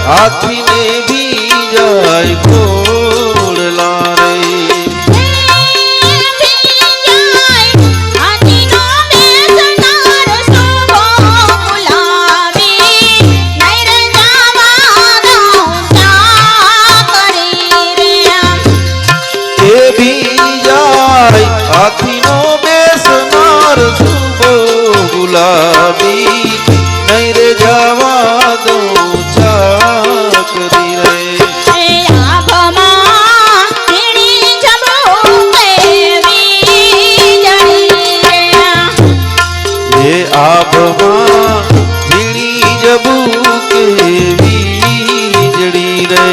हाथी ने भी जाय घोड़ला रे हाथी नो बेसनार सुबो गुलाबी नहीं रे जावा दो चाकरी रे आभमा झीणी जबू के वीजड़ी रे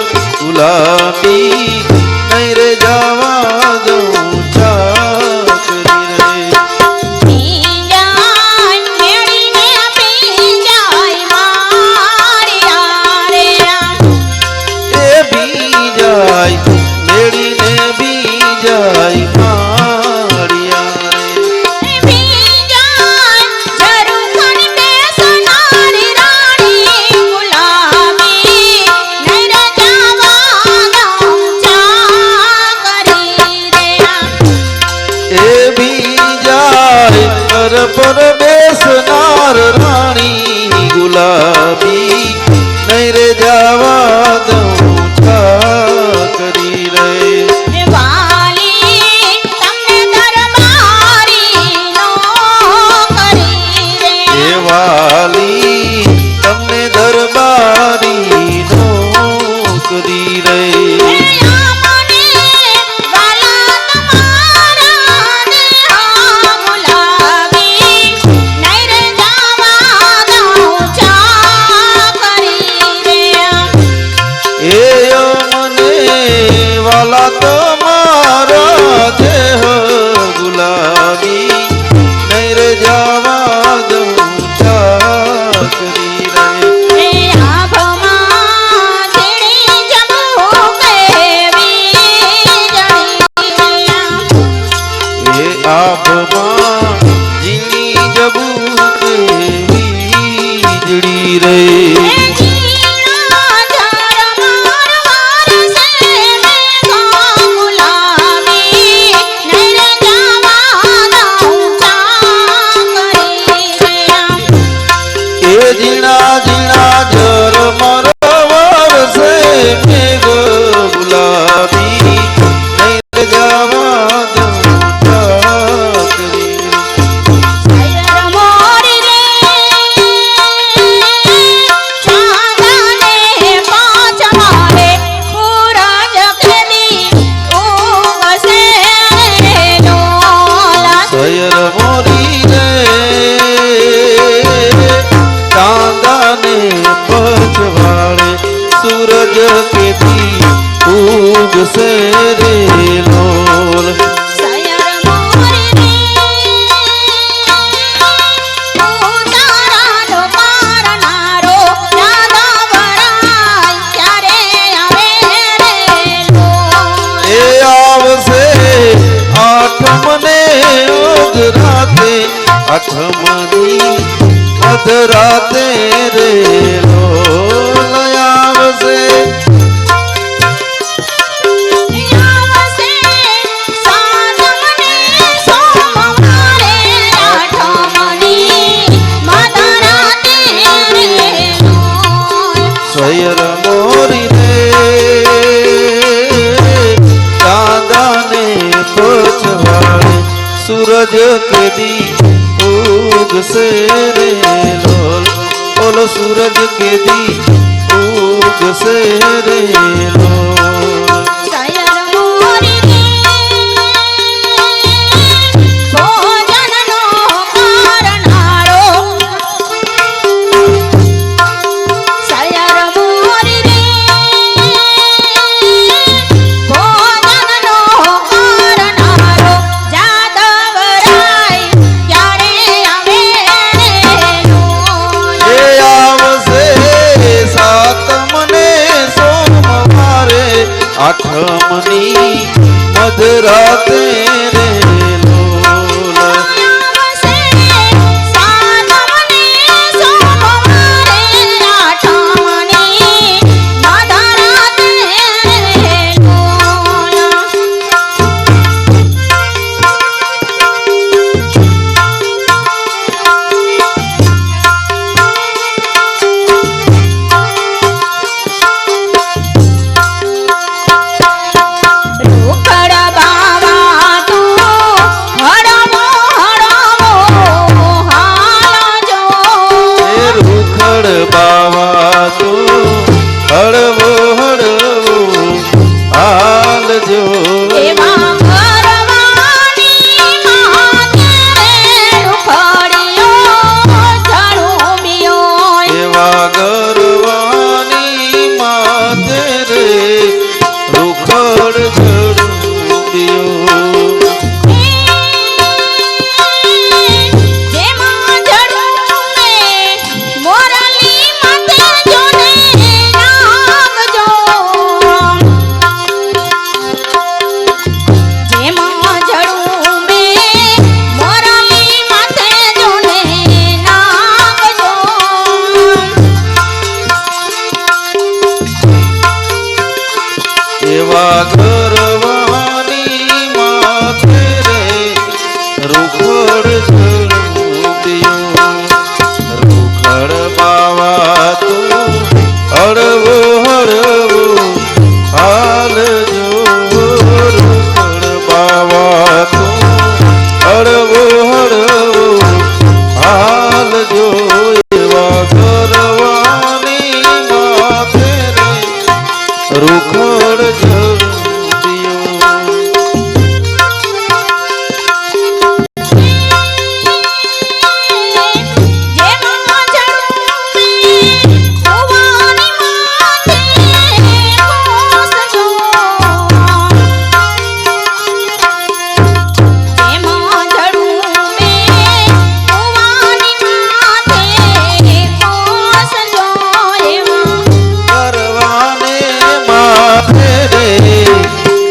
गुलाबी नहीं रे जावा दो चाकरी रे भी जाय मेरी ने भी जाय मारिया पर बेसनार रानी गुलाबी नहीं रे जावा दो चाकरी रे वाली तमने दरबारी नौकरी रे वाली तमने दरबारी नौकरी रे तुम्हारा देह गुलाबी नहीं रे जावा दो चाकरी रे आभमा झीणी जबू के वीजड़ी रे जीना जीना जर मरवर से मेघ गुलाबी नहीं रे जावा दो चाकरी मोरी रे चांदने पाँच मारे पूरा जगदी उग से लोला सयर मोरी रे चांदने पछवाड़े सूरज के दी उग से रे लोल सयर मोरी रे उतारा लो पार नारो यादा बराई क्यारे आवे रे लोल ए आवसे आठमने उग राते आठमनी मधराते रे लोलयाव से सोमवारे आठमनी मधराते रे सयर मोरी रे चांदने पछवाड़े सूरज के दी उग से रे लोल बोलो सूरज के दी उग से रे लोल આઠમની મધરાતે રે લોલ બાવા તો હળવો હળવો હાલજો એવા ગરવાની માથે રૂખડિયો ઝડુંબિયો એવા ગરવાની માથે રે રૂખડ ઝડુંબિયો એવા ગરવાની માથે રે રૂખડ ઝડુંબિયો રૂખડ બાવા તો હળવો હળવો હાલજો રૂખડ બાવા તો હળવો હળવો હાલજો એવા ગરવાની માથે રે રૂખડ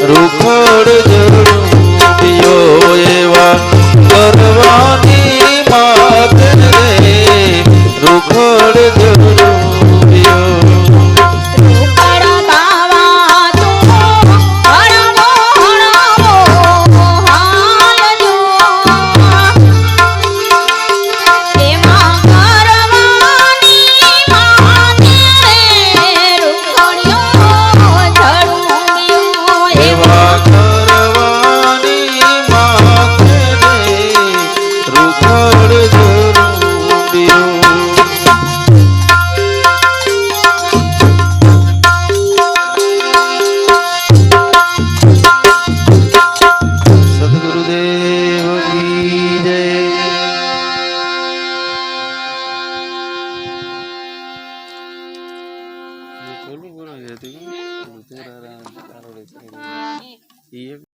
રૂખડ ઝડુંબિયો એવા ગરવાની માથે રે રૂખડ